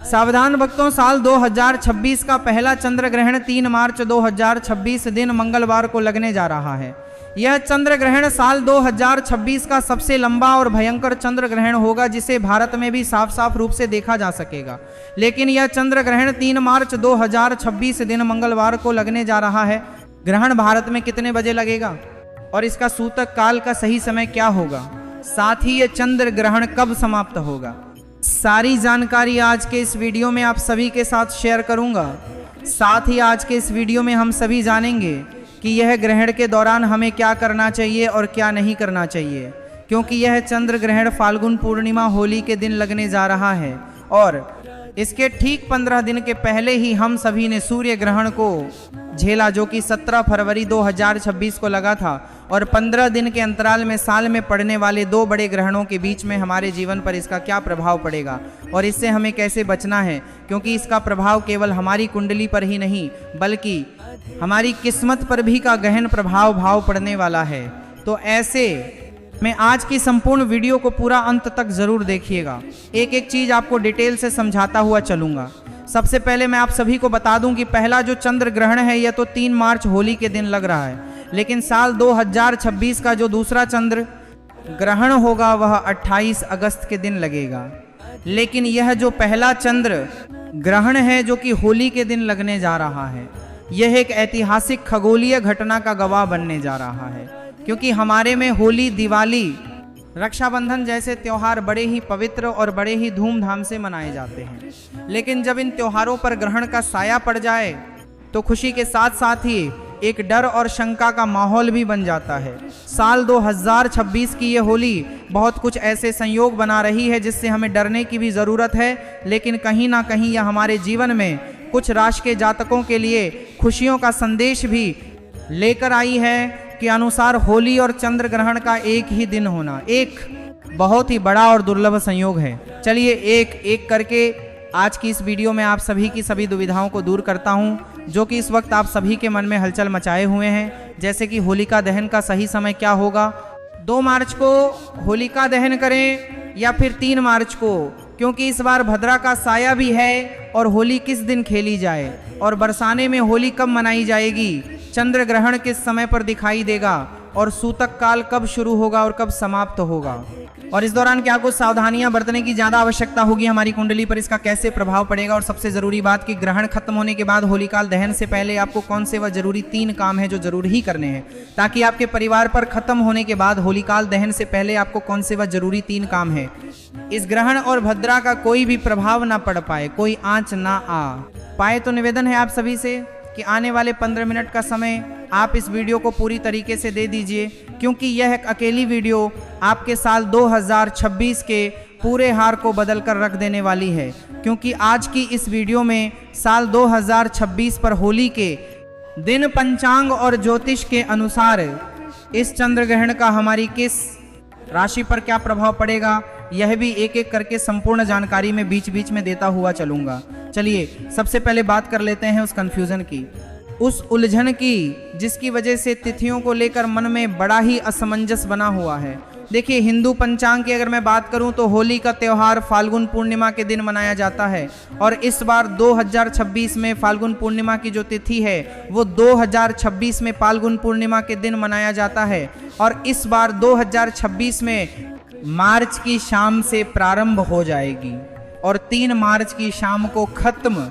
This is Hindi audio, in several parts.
सावधान भक्तों, साल 2026 का पहला चंद्र ग्रहण 3 मार्च 2026 दिन मंगलवार को लगने जा रहा है। यह चंद्र ग्रहण साल 2026 का सबसे लंबा और भयंकर चंद्र ग्रहण होगा, जिसे भारत में भी साफ साफ रूप से देखा जा सकेगा। लेकिन यह चंद्र ग्रहण 3 मार्च 2026 दिन मंगलवार को लगने जा रहा है। ग्रहण भारत में कितने बजे लगेगा और इसका सूतक काल का सही समय क्या होगा, साथ ही यह चंद्र ग्रहण कब समाप्त होगा, सारी जानकारी आज के इस वीडियो में आप सभी के साथ शेयर करूंगा। साथ ही आज के इस वीडियो में हम सभी जानेंगे कि यह ग्रहण के दौरान हमें क्या करना चाहिए और क्या नहीं करना चाहिए, क्योंकि यह चंद्र ग्रहण फाल्गुन पूर्णिमा होली के दिन लगने जा रहा है और इसके ठीक 15 दिन के पहले ही हम सभी ने सूर्य ग्रहण को झेला, जो कि 17 फरवरी 2026 को लगा था। और 15 दिन के अंतराल में साल में पड़ने वाले 2 बड़े ग्रहणों के बीच में हमारे जीवन पर इसका क्या प्रभाव पड़ेगा और इससे हमें कैसे बचना है, क्योंकि इसका प्रभाव केवल हमारी कुंडली पर ही नहीं बल्कि हमारी किस्मत पर भी का गहन प्रभाव पड़ने वाला है। तो ऐसे मैं आज की संपूर्ण वीडियो को पूरा अंत तक जरूर देखिएगा। एक एक चीज आपको डिटेल से समझाता हुआ चलूंगा। सबसे पहले मैं आप सभी को बता दूं कि पहला जो चंद्र ग्रहण है यह तो 3 मार्च होली के दिन लग रहा है, लेकिन साल 2026 का जो दूसरा चंद्र ग्रहण होगा वह 28 अगस्त के दिन लगेगा। लेकिन यह जो पहला चंद्र ग्रहण है जो कि होली के दिन लगने जा रहा है, यह एक ऐतिहासिक खगोलीय घटना का गवाह बनने जा रहा है, क्योंकि हमारे में होली, दिवाली, रक्षाबंधन जैसे त्योहार बड़े ही पवित्र और बड़े ही धूमधाम से मनाए जाते हैं। लेकिन जब इन त्योहारों पर ग्रहण का साया पड़ जाए तो खुशी के साथ साथ ही एक डर और शंका का माहौल भी बन जाता है। साल 2026 की ये होली बहुत कुछ ऐसे संयोग बना रही है जिससे हमें डरने की भी ज़रूरत है, लेकिन कहीं ना कहीं यह हमारे जीवन में कुछ राशि के जातकों के लिए खुशियों का संदेश भी लेकर आई है के अनुसार होली और चंद्र ग्रहण का एक ही दिन होना एक बहुत ही बड़ा और दुर्लभ संयोग है। चलिए एक एक करके आज की इस वीडियो में आप सभी की सभी दुविधाओं को दूर करता हूं, जो कि इस वक्त आप सभी के मन में हलचल मचाए हुए हैं। जैसे कि होलिका दहन का सही समय क्या होगा, 2 मार्च को होलिका दहन करें या फिर 3 मार्च को, क्योंकि इस बार भद्रा का साया भी है और होली किस दिन खेली जाए और बरसाने में होली कब मनाई जाएगी, चंद्र ग्रहण किस समय पर दिखाई देगा और सूतक काल कब शुरू होगा और कब समाप्त होगा, और इस दौरान क्या कुछ सावधानियां बरतने की ज़्यादा आवश्यकता होगी, हमारी कुंडली पर इसका कैसे प्रभाव पड़ेगा, और सबसे ज़रूरी बात कि ग्रहण खत्म होने के बाद होलिकाल दहन से पहले आपको कौन से वह जरूरी 3 काम है जो जरूर ही करने हैं, ताकि आपके परिवार पर खत्म होने के बाद होलिकाल दहन से पहले आपको कौन से वह जरूरी 3 काम है, इस ग्रहण और भद्रा का कोई भी प्रभाव ना पड़ पाए, कोई आंच ना आ पाए। तो निवेदन है आप सभी से कि आने वाले 15 मिनट का समय आप इस वीडियो को पूरी तरीके से दे दीजिए, क्योंकि यह एक अकेली वीडियो आपके साल 2026 के पूरे हार को बदल कर रख देने वाली है। क्योंकि आज की इस वीडियो में साल 2026 पर होली के दिन पंचांग और ज्योतिष के अनुसार इस चंद्र ग्रहण का हमारी किस राशि पर क्या प्रभाव पड़ेगा, यह भी एक एक करके संपूर्ण जानकारी में बीच बीच में देता हुआ चलूंगा। चलिए सबसे पहले बात कर लेते हैं उस कंफ्यूजन की, उस उलझन की, जिसकी वजह से तिथियों को लेकर मन में बड़ा ही असमंजस बना हुआ है। देखिए, हिंदू पंचांग की अगर मैं बात करूं तो होली का त्यौहार फाल्गुन पूर्णिमा के दिन मनाया जाता है, और इस बार 2026 में फाल्गुन पूर्णिमा की जो तिथि है वो 2026 में फाल्गुन पूर्णिमा के दिन मनाया जाता है, और इस बार 2026 में मार्च की शाम से प्रारंभ हो जाएगी और 3 मार्च की शाम को खत्म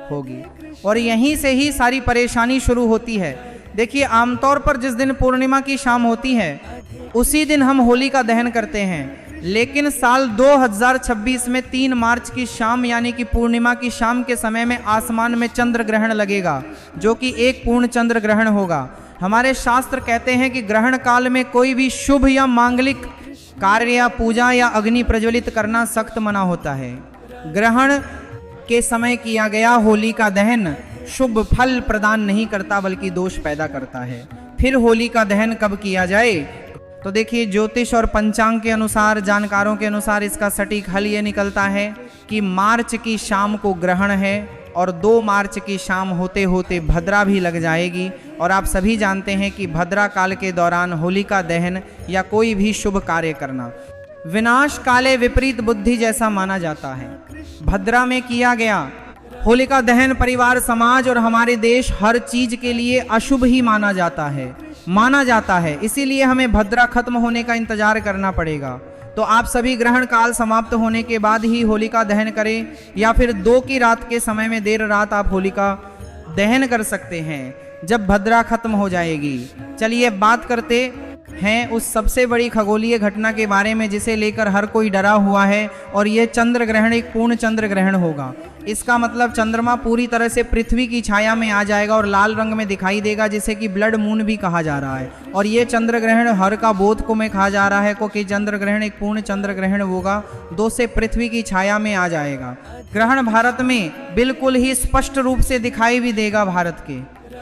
होगी, और यहीं से ही सारी परेशानी शुरू होती है। देखिए, आमतौर पर जिस दिन पूर्णिमा की शाम होती है उसी दिन हम होली का दहन करते हैं, लेकिन साल 2026 में 3 मार्च की शाम यानी कि पूर्णिमा की शाम के समय में आसमान में चंद्र ग्रहण लगेगा, जो कि एक पूर्ण चंद्र ग्रहण होगा। हमारे शास्त्र कहते हैं कि ग्रहण काल में कोई भी शुभ या मांगलिक कार्य या पूजा या अग्नि प्रज्वलित करना सख्त मना होता है। ग्रहण के समय किया गया होली का दहन शुभ फल प्रदान नहीं करता बल्कि दोष पैदा करता है। फिर होली का दहन कब किया जाए, तो देखिए, ज्योतिष और पंचांग के अनुसार, जानकारों के अनुसार इसका सटीक हल ये निकलता है कि मार्च की शाम को ग्रहण है और 2 मार्च की शाम होते होते भद्रा भी लग जाएगी। और आप सभी जानते हैं कि भद्रा काल के दौरान होलिका दहन या कोई भी शुभ कार्य करना विनाश काले विपरीत बुद्धि जैसा माना जाता है। भद्रा में किया गया होलिका दहन परिवार, समाज और हमारे देश हर चीज के लिए अशुभ ही माना जाता है। इसीलिए हमें भद्रा खत्म होने का इंतजार करना पड़ेगा। तो आप सभी ग्रहण काल समाप्त होने के बाद ही होलिका दहन करें, या फिर 2 की रात के समय में देर रात आप होलिका दहन कर सकते हैं जब भद्रा खत्म हो जाएगी। चलिए बात करते हैं उस सबसे बड़ी खगोलीय घटना के बारे में जिसे लेकर हर कोई डरा हुआ है, और यह चंद्र ग्रहण एक पूर्ण चंद्र ग्रहण होगा। इसका मतलब चंद्रमा पूरी तरह से पृथ्वी की छाया में आ जाएगा और लाल रंग में दिखाई देगा, जिसे कि ब्लड मून भी कहा जा रहा है। और ये चंद्र ग्रहण हर का बोध को में कहा जा रहा है क्योंकि चंद्र ग्रहण एक पूर्ण चंद्र ग्रहण होगा, 2 से पृथ्वी की छाया में आ जाएगा। ग्रहण भारत में बिल्कुल ही स्पष्ट रूप से दिखाई भी देगा, भारत के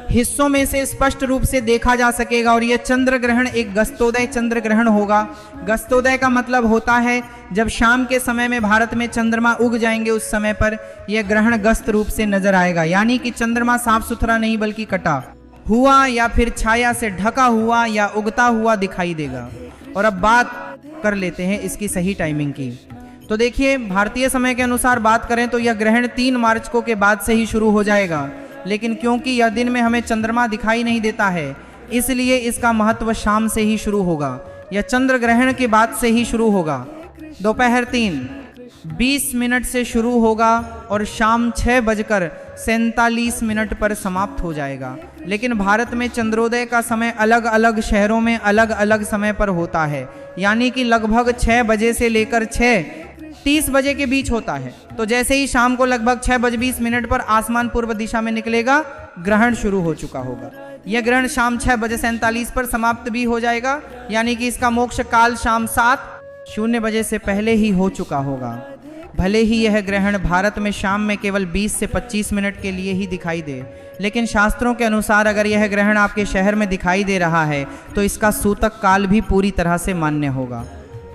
हिस्सों में से स्पष्ट रूप से देखा जा सकेगा। और यह चंद्र ग्रहण एक गस्तोदय चंद्र ग्रहण होगा। गस्तोदय का मतलब होता है जब शाम के समय में भारत में चंद्रमा उग जाएंगे, उस समय पर यह ग्रहण गस्त रूप से नजर आएगा, यानी कि चंद्रमा साफ सुथरा नहीं बल्कि कटा हुआ या फिर छाया से ढका हुआ या उगता हुआ दिखाई देगा। और अब बात कर लेते हैं इसकी सही टाइमिंग की। तो देखिए, भारतीय समय के अनुसार बात करें तो यह ग्रहण 3 मार्च को के बाद से ही शुरू हो जाएगा, लेकिन क्योंकि यह दिन में हमें चंद्रमा दिखाई नहीं देता है, इसलिए इसका महत्व शाम से ही शुरू होगा। यह चंद्र ग्रहण के बाद से ही शुरू होगा। दोपहर 3:20 से शुरू होगा और शाम 6:47 पर समाप्त हो जाएगा। लेकिन भारत में चंद्रोदय का समय अलग अलग शहरों में अलग अलग समय पर होता है, यानी कि लगभग 6 बजे से लेकर 6:30 बजे के बीच होता है। तो जैसे ही शाम को लगभग 6:20 पर आसमान पूर्व दिशा में निकलेगा, ग्रहण शुरू हो चुका होगा। यह ग्रहण शाम 6:47 पर समाप्त भी हो जाएगा, यानी कि इसका मोक्ष काल शाम 7:00 से पहले ही हो चुका होगा। भले ही यह ग्रहण भारत में शाम में केवल 20 से 25 मिनट के लिए ही दिखाई दे, लेकिन शास्त्रों के अनुसार अगर यह ग्रहण आपके शहर में दिखाई दे रहा है तो इसका सूतक काल भी पूरी तरह से मान्य होगा।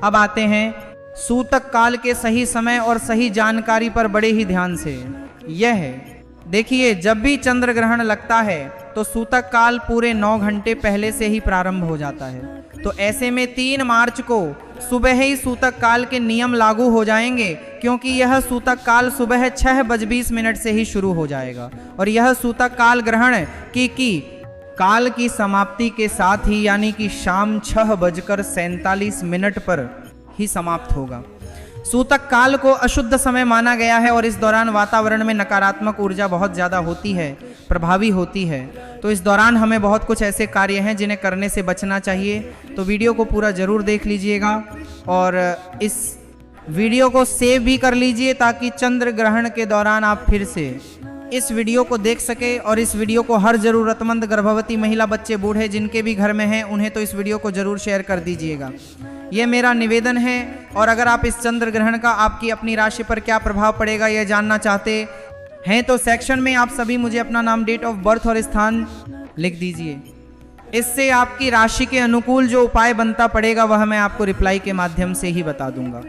अब आते हैं सूतक काल के सही समय और सही जानकारी पर बड़े ही ध्यान से। यह है, देखिए, जब भी चंद्र ग्रहण लगता है तो सूतक काल पूरे 9 घंटे पहले से ही प्रारंभ हो जाता है। तो ऐसे में 3 मार्च को सुबह ही सूतक काल के नियम लागू हो जाएंगे, क्योंकि यह सूतक काल सुबह 6:20 से ही शुरू हो जाएगा। और यह सूतक काल ग्रहण की काल की समाप्ति के साथ ही, यानी कि शाम 6:47 पर ही समाप्त होगा। सूतक काल को अशुद्ध समय माना गया है और इस दौरान वातावरण में नकारात्मक ऊर्जा बहुत ज़्यादा होती है, प्रभावी होती है। तो इस दौरान हमें बहुत कुछ ऐसे कार्य हैं जिन्हें करने से बचना चाहिए। तो वीडियो को पूरा ज़रूर देख लीजिएगा और इस वीडियो को सेव भी कर लीजिए ताकि चंद्र ग्रहण के दौरान आप फिर से इस वीडियो को देख सके। और इस वीडियो को हर ज़रूरतमंद गर्भवती महिला, बच्चे, बूढ़े जिनके भी घर में हैं उन्हें तो इस वीडियो को ज़रूर शेयर कर दीजिएगा, ये मेरा निवेदन है। और अगर आप इस चंद्र ग्रहण का आपकी अपनी राशि पर क्या प्रभाव पड़ेगा यह जानना चाहते हैं तो सेक्शन में आप सभी मुझे अपना नाम, डेट ऑफ बर्थ और स्थान लिख दीजिए। इससे आपकी राशि के अनुकूल जो उपाय बनता पड़ेगा वह मैं आपको रिप्लाई के माध्यम से ही बता दूंगा।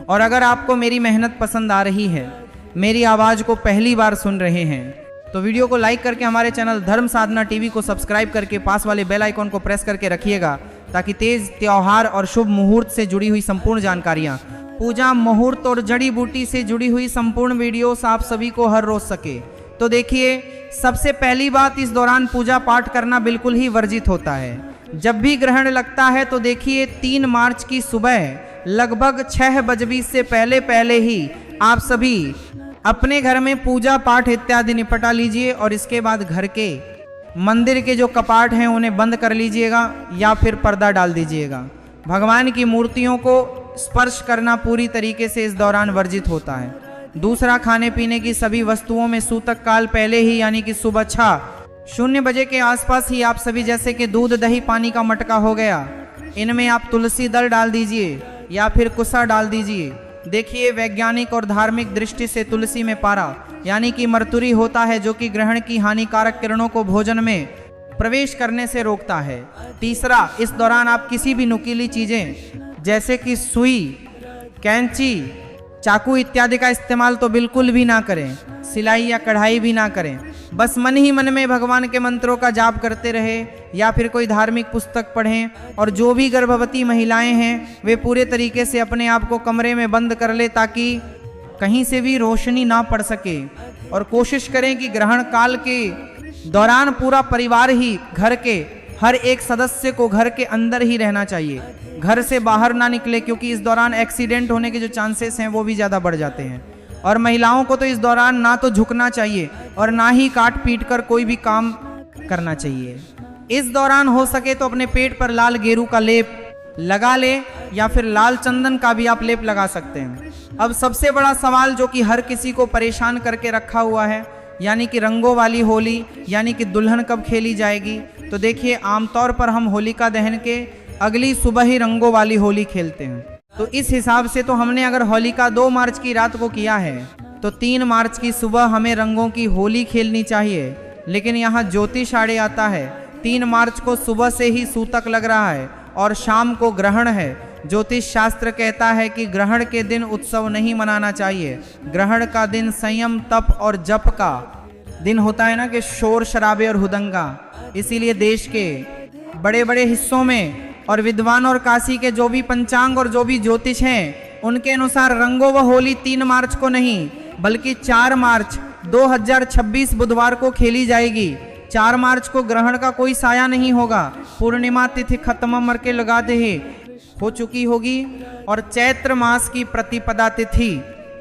और अगर आपको मेरी मेहनत पसंद आ रही है, मेरी आवाज़ को पहली बार सुन रहे हैं, तो वीडियो को लाइक करके हमारे चैनल धर्म साधना टीवी को सब्सक्राइब करके पास वाले बेल आइकॉन को प्रेस करके रखिएगा, ताकि तेज त्योहार और शुभ मुहूर्त से जुड़ी हुई संपूर्ण जानकारियां, पूजा, मुहूर्त और जड़ी बूटी से जुड़ी हुई संपूर्ण वीडियोस आप सभी को हर रोज सके। तो देखिए, सबसे पहली बात, इस दौरान पूजा पाठ करना बिल्कुल ही वर्जित होता है। जब भी ग्रहण लगता है तो देखिए 3 मार्च की सुबह लगभग 6:20 से पहले ही आप सभी अपने घर में पूजा पाठ इत्यादि निपटा लीजिए और इसके बाद घर के मंदिर के जो कपाट हैं उन्हें बंद कर लीजिएगा या फिर पर्दा डाल दीजिएगा। भगवान की मूर्तियों को स्पर्श करना पूरी तरीके से इस दौरान वर्जित होता है। दूसरा, खाने पीने की सभी वस्तुओं में सूतक काल पहले ही, यानी कि सुबह 6:00 बजे के आसपास ही आप सभी, जैसे कि दूध, दही, पानी का मटका हो गया, इनमें आप तुलसी दल डाल दीजिए या फिर कुसा डाल दीजिए। देखिए, वैज्ञानिक और धार्मिक दृष्टि से तुलसी में पारा, यानी कि मर्तुरी होता है, जो कि ग्रहण की हानिकारक किरणों को भोजन में प्रवेश करने से रोकता है। तीसरा, इस दौरान आप किसी भी नुकीली चीज़ें जैसे कि सुई, कैंची, चाकू इत्यादि का इस्तेमाल तो बिल्कुल भी ना करें। सिलाई या कढ़ाई भी ना करें। बस मन ही मन में भगवान के मंत्रों का जाप करते रहे या फिर कोई धार्मिक पुस्तक पढ़ें। और जो भी गर्भवती महिलाएं हैं वे पूरे तरीके से अपने आप को कमरे में बंद कर ले ताकि कहीं से भी रोशनी ना पड़ सके। और कोशिश करें कि ग्रहण काल के दौरान पूरा परिवार ही घर के हर एक सदस्य को घर के अंदर ही रहना चाहिए, घर से बाहर ना निकले, क्योंकि इस दौरान एक्सीडेंट होने के जो चांसेस हैं वो भी ज़्यादा बढ़ जाते हैं। और महिलाओं को तो इस दौरान ना तो झुकना चाहिए और ना ही काट पीट कर कोई भी काम करना चाहिए। इस दौरान हो सके तो अपने पेट पर लाल गेरू का लेप लगा ले या फिर लाल चंदन का भी आप लेप लगा सकते हैं। अब सबसे बड़ा सवाल जो कि हर किसी को परेशान करके रखा हुआ है, यानी कि रंगों वाली होली, यानी कि दुल्हन कब खेली जाएगी। तो देखिए, आमतौर पर हम होलिका दहन के अगली सुबह ही रंगों वाली होली खेलते हैं। तो इस हिसाब से तो हमने अगर होलिका 2 मार्च की रात को किया है तो 3 मार्च की सुबह हमें रंगों की होली खेलनी चाहिए। लेकिन यहाँ ज्योतिष आड़े आता है, 3 मार्च को सुबह से ही सूतक लग रहा है और शाम को ग्रहण है। ज्योतिष शास्त्र कहता है कि ग्रहण के दिन उत्सव नहीं मनाना चाहिए। ग्रहण का दिन संयम, तप और जप का दिन होता है ना, कि शोर शराबे और हुदंगा। इसीलिए देश के बड़े बड़े हिस्सों में और विद्वान और काशी के जो भी पंचांग और जो भी ज्योतिष हैं उनके अनुसार रंगों व होली 3 मार्च को नहीं बल्कि 4 मार्च 2026 बुधवार को खेली जाएगी। 4 मार्च को ग्रहण का कोई साया नहीं होगा। पूर्णिमा तिथि खत्म मर के लगाते ही हो चुकी होगी और चैत्र मास की प्रतिपदा तिथि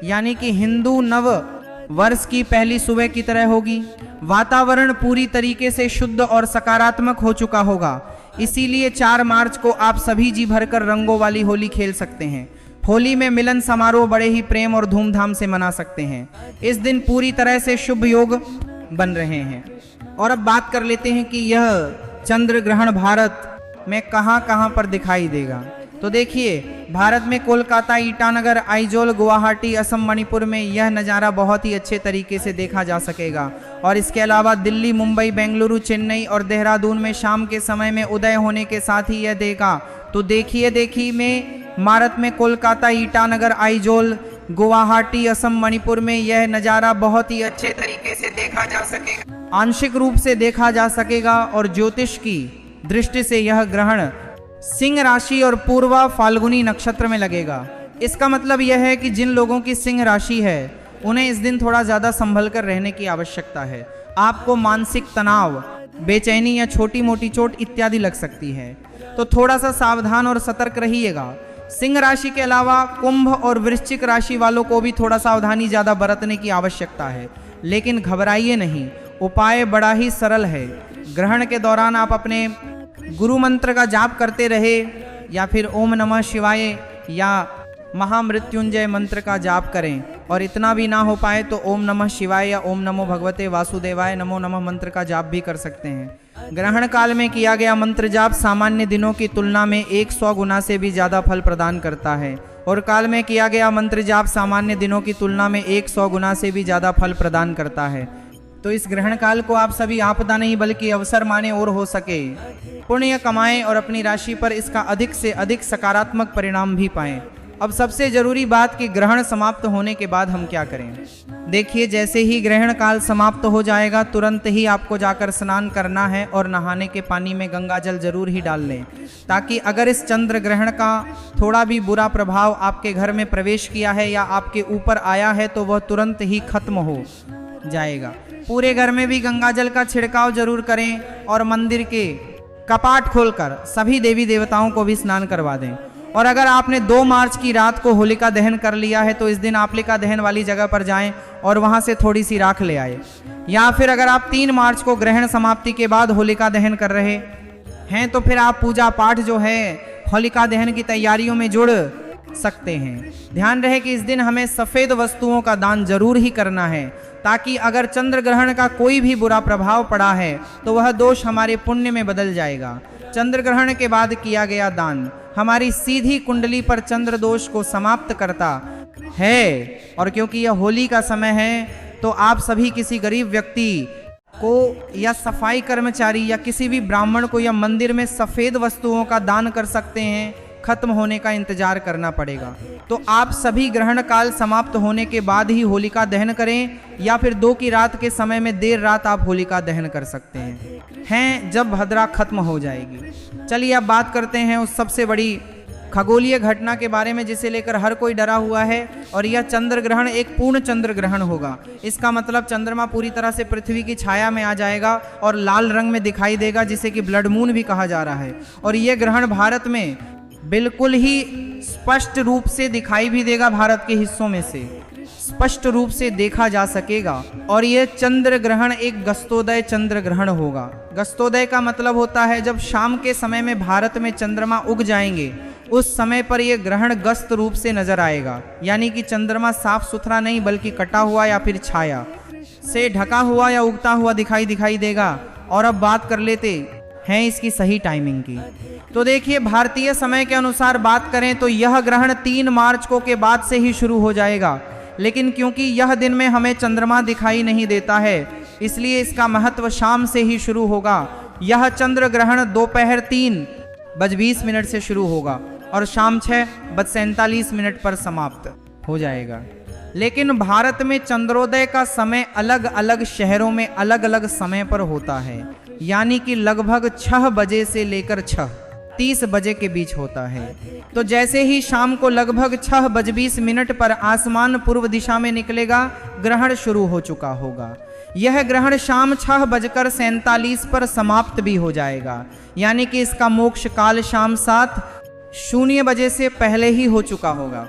यानी कि हिंदू नव वर्ष की पहली सुबह की तरह होगी। वातावरण पूरी तरीके से शुद्ध और सकारात्मक हो चुका होगा। इसीलिए 4 मार्च को आप सभी जी भरकर रंगों वाली होली खेल सकते हैं। होली में मिलन समारोह बड़े ही प्रेम और धूमधाम से मना सकते हैं। इस दिन पूरी तरह से शुभ योग बन रहे हैं। और अब बात कर लेते हैं कि यह चंद्र ग्रहण भारत में कहां कहां पर दिखाई देगा। तो देखिए, भारत में कोलकाता, ईटानगर, आइजोल, गुवाहाटी, असम, मणिपुर में यह नज़ारा बहुत ही अच्छे तरीके से देखा जा सकेगा। और इसके अलावा दिल्ली, मुंबई, बेंगलुरु, चेन्नई और देहरादून में शाम के समय में उदय होने के साथ ही यह देगा। तो देखिए में भारत में कोलकाता, ईटानगर, आइजोल, गुवाहाटी, असम, मणिपुर में यह नज़ारा बहुत ही अच्छे तरीके से देखा जा सकेगा, आंशिक रूप से देखा जा सकेगा। और ज्योतिष की दृष्टि से यह ग्रहण सिंह राशि और पूर्वा फाल्गुनी नक्षत्र में लगेगा। इसका मतलब यह है कि जिन लोगों की सिंह राशि है उन्हें इस दिन थोड़ा ज़्यादा संभल कर रहने की आवश्यकता है। आपको मानसिक तनाव, बेचैनी या छोटी मोटी चोट इत्यादि लग सकती है, तो थोड़ा सा सावधान और सतर्क रहिएगा। सिंह राशि के अलावा कुंभ और वृश्चिक राशि वालों को भी थोड़ा सावधानी ज़्यादा बरतने की आवश्यकता है, लेकिन घबराइए नहीं। उपाय बड़ा ही सरल है। ग्रहण के दौरान आप अपने गुरु मंत्र का जाप करते रहे या फिर ओम नमः शिवाय या महामृत्युंजय मंत्र का जाप करें। और इतना भी ना हो पाए तो ओम नमः शिवाय या ओम नमो भगवते वासुदेवाय नमो नमः मंत्र का जाप भी कर सकते हैं। ग्रहण काल में किया गया मंत्र जाप सामान्य दिनों की तुलना में 100 गुना से भी ज़्यादा फल प्रदान करता है और काल में किया गया मंत्र जाप सामान्य दिनों की तुलना में 100 गुना से भी ज़्यादा फल प्रदान करता है। तो इस ग्रहण काल को आप सभी आपदा नहीं बल्कि अवसर माने और हो सके पुण्य कमाएं और अपनी राशि पर इसका अधिक से अधिक सकारात्मक परिणाम भी पाएं। अब सबसे जरूरी बात कि ग्रहण समाप्त होने के बाद हम क्या करें। देखिए, जैसे ही ग्रहण काल समाप्त हो जाएगा तुरंत ही आपको जाकर स्नान करना है और नहाने के पानी में गंगा जल जरूर ही डाल लें, ताकि अगर इस चंद्र ग्रहण का थोड़ा भी बुरा प्रभाव आपके घर में प्रवेश किया है या आपके ऊपर आया है तो वह तुरंत ही खत्म हो जाएगा। पूरे घर में भी गंगा जल का छिड़काव जरूर करें और मंदिर के कपाट खोलकर सभी देवी देवताओं को भी स्नान करवा दें। और अगर आपने 2 मार्च की रात को होलिका दहन कर लिया है तो इस दिन आप होलिका दहन वाली जगह पर जाएं और वहां से थोड़ी सी राख ले आए। या फिर अगर आप 3 मार्च को ग्रहण समाप्ति के बाद होलिका दहन कर रहे हैं तो फिर आप पूजा पाठ जो है होलिका दहन की तैयारियों में जुड़ सकते हैं। ध्यान रहे कि इस दिन हमें सफ़ेद वस्तुओं का दान जरूर ही करना है, ताकि अगर चंद्र ग्रहण का कोई भी बुरा प्रभाव पड़ा है तो वह दोष हमारे पुण्य में बदल जाएगा। चंद्र ग्रहण के बाद किया गया दान हमारी सीधी कुंडली पर चंद्र दोष को समाप्त करता है। और क्योंकि यह होली का समय है तो आप सभी किसी गरीब व्यक्ति को या सफाई कर्मचारी या किसी भी ब्राह्मण को या मंदिर में सफ़ेद वस्तुओं का दान कर सकते हैं खत्म होने का इंतजार करना पड़ेगा। तो आप सभी ग्रहण काल समाप्त होने के बाद ही होलिका दहन करें, या फिर 2 की रात के समय में देर रात आप होलिका दहन कर सकते हैं जब भद्रा खत्म हो जाएगी। चलिए अब बात करते हैं उस सबसे बड़ी खगोलीय घटना के बारे में जिसे लेकर हर कोई डरा हुआ है, और यह चंद्र ग्रहण एक पूर्ण चंद्र ग्रहण होगा। इसका मतलब चंद्रमा पूरी तरह से पृथ्वी की छाया में आ जाएगा और लाल रंग में दिखाई देगा, जिसे कि ब्लड मून भी कहा जा रहा है। और यह ग्रहण भारत में बिल्कुल ही स्पष्ट रूप से दिखाई भी देगा, भारत के हिस्सों में से स्पष्ट रूप से देखा जा सकेगा। और यह चंद्र ग्रहण एक गस्तोदय चंद्र ग्रहण होगा। गस्तोदय का मतलब होता है जब शाम के समय में भारत में चंद्रमा उग जाएंगे, उस समय पर यह ग्रहण गस्त रूप से नजर आएगा, यानी कि चंद्रमा साफ सुथरा नहीं बल्कि कटा हुआ या फिर छाया से ढका हुआ या उगता हुआ दिखाई देगा। और अब बात कर लेते हैं इसकी सही टाइमिंग की। तो देखिए, भारतीय समय के अनुसार बात करें तो यह ग्रहण 3 मार्च को के बाद से ही शुरू हो जाएगा, लेकिन क्योंकि यह दिन में हमें चंद्रमा दिखाई नहीं देता है, इसलिए इसका महत्व शाम से ही शुरू होगा। यह चंद्र ग्रहण दोपहर 3:20 से शुरू होगा और शाम 6:47 पर समाप्त हो जाएगा। लेकिन भारत में चंद्रोदय का समय अलग अलग शहरों में अलग अलग समय पर होता है, यानी कि लगभग 6 बजे से लेकर 6:30 बजे के बीच होता है। तो जैसे ही शाम को लगभग 6:20 पर आसमान पूर्व दिशा में निकलेगा, ग्रहण शुरू हो चुका होगा। यह ग्रहण शाम 6:47 पर समाप्त भी हो जाएगा, यानी कि इसका मोक्ष काल शाम 7:00 बजे से पहले ही हो चुका होगा।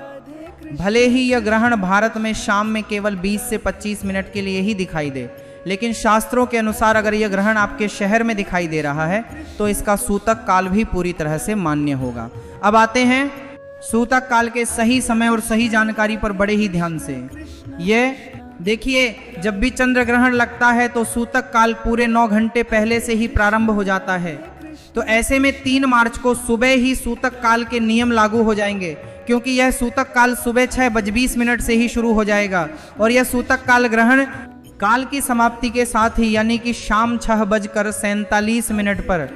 भले ही यह ग्रहण भारत में शाम में केवल 20 से 25 मिनट के लिए ही दिखाई दे, लेकिन शास्त्रों के अनुसार अगर यह ग्रहण आपके शहर में दिखाई दे रहा है तो इसका सूतक काल भी पूरी तरह से मान्य होगा। अब आते हैं सूतक काल के सही समय और सही जानकारी पर बड़े ही ध्यान से। ये देखिए, जब भी चंद्र ग्रहण लगता है तो सूतक काल पूरे 9 घंटे पहले से ही प्रारंभ हो जाता है। तो ऐसे में 3 मार्च को सुबह ही सूतक काल के नियम लागू हो जाएंगे, क्योंकि यह सूतक काल सुबह 6:20 से ही शुरू हो जाएगा और यह सूतक काल ग्रहण काल की समाप्ति के साथ ही, यानी कि शाम 6:47 पर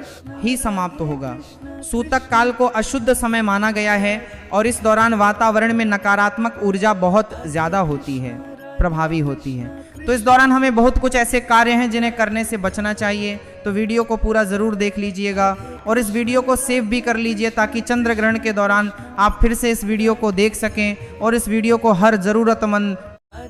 ही समाप्त होगा। सूतक काल को अशुद्ध समय माना गया है और इस दौरान वातावरण में नकारात्मक ऊर्जा बहुत ज्यादा होती है, प्रभावी होती है। तो इस दौरान हमें बहुत कुछ ऐसे कार्य हैं जिन्हें करने से बचना चाहिए। तो वीडियो को पूरा ज़रूर देख लीजिएगा और इस वीडियो को सेव भी कर लीजिए, ताकि चंद्र ग्रहण के दौरान आप फिर से इस वीडियो को देख सकें। और इस वीडियो को हर ज़रूरतमंद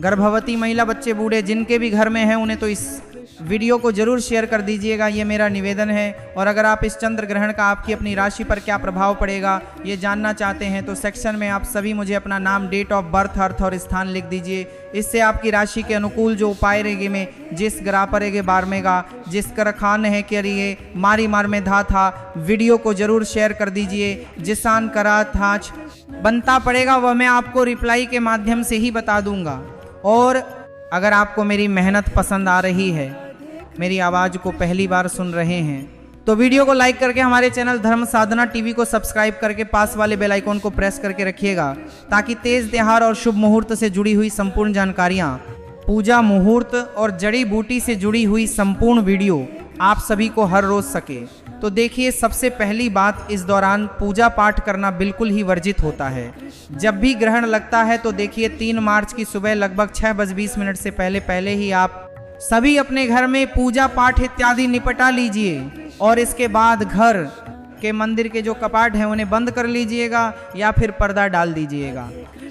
गर्भवती महिला, बच्चे, बूढ़े जिनके भी घर में हैं उन्हें तो इस वीडियो को जरूर शेयर कर दीजिएगा, ये मेरा निवेदन है। और अगर आप इस चंद्र ग्रहण का आपकी अपनी राशि पर क्या प्रभाव पड़ेगा ये जानना चाहते हैं तो सेक्शन में आप सभी मुझे अपना नाम, डेट ऑफ बर्थ, अर्थ और स्थान लिख दीजिए। इससे आपकी राशि के अनुकूल जो उपाय रहेंगे में जिस ग्रह परेगे बारमेगा, जिस कर खान है करिए मारी मार में धा था, वीडियो को जरूर शेयर कर दीजिए। जिसान करा थाच बनता पड़ेगा वह मैं आपको रिप्लाई के माध्यम से ही बता दूंगा। और अगर आपको मेरी मेहनत पसंद आ रही है, मेरी आवाज़ को पहली बार सुन रहे हैं, तो वीडियो को लाइक करके हमारे चैनल धर्म साधना टीवी को सब्सक्राइब करके पास वाले बेल आइकॉन को प्रेस करके रखिएगा, ताकि तेज त्योहार और शुभ मुहूर्त से जुड़ी हुई संपूर्ण जानकारियां, पूजा मुहूर्त और जड़ी बूटी से जुड़ी हुई संपूर्ण वीडियो आप सभी को हर रोज सके। तो देखिए, सबसे पहली बात, इस दौरान पूजा पाठ करना बिल्कुल ही वर्जित होता है। जब भी ग्रहण लगता है तो देखिए 3 मार्च की सुबह लगभग 6:20 से पहले ही आप सभी अपने घर में पूजा पाठ इत्यादि निपटा लीजिए और इसके बाद घर के मंदिर के जो कपाट हैं उन्हें बंद कर लीजिएगा या फिर पर्दा डाल दीजिएगा।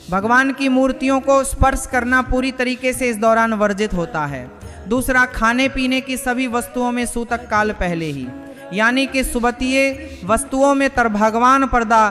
भगवान की मूर्तियों को स्पर्श करना पूरी तरीके से इस दौरान वर्जित होता है। दूसरा, खाने पीने की सभी वस्तुओं में सूतक काल पहले ही, यानी कि सुबतीय वस्तुओं में भगवान पर्दा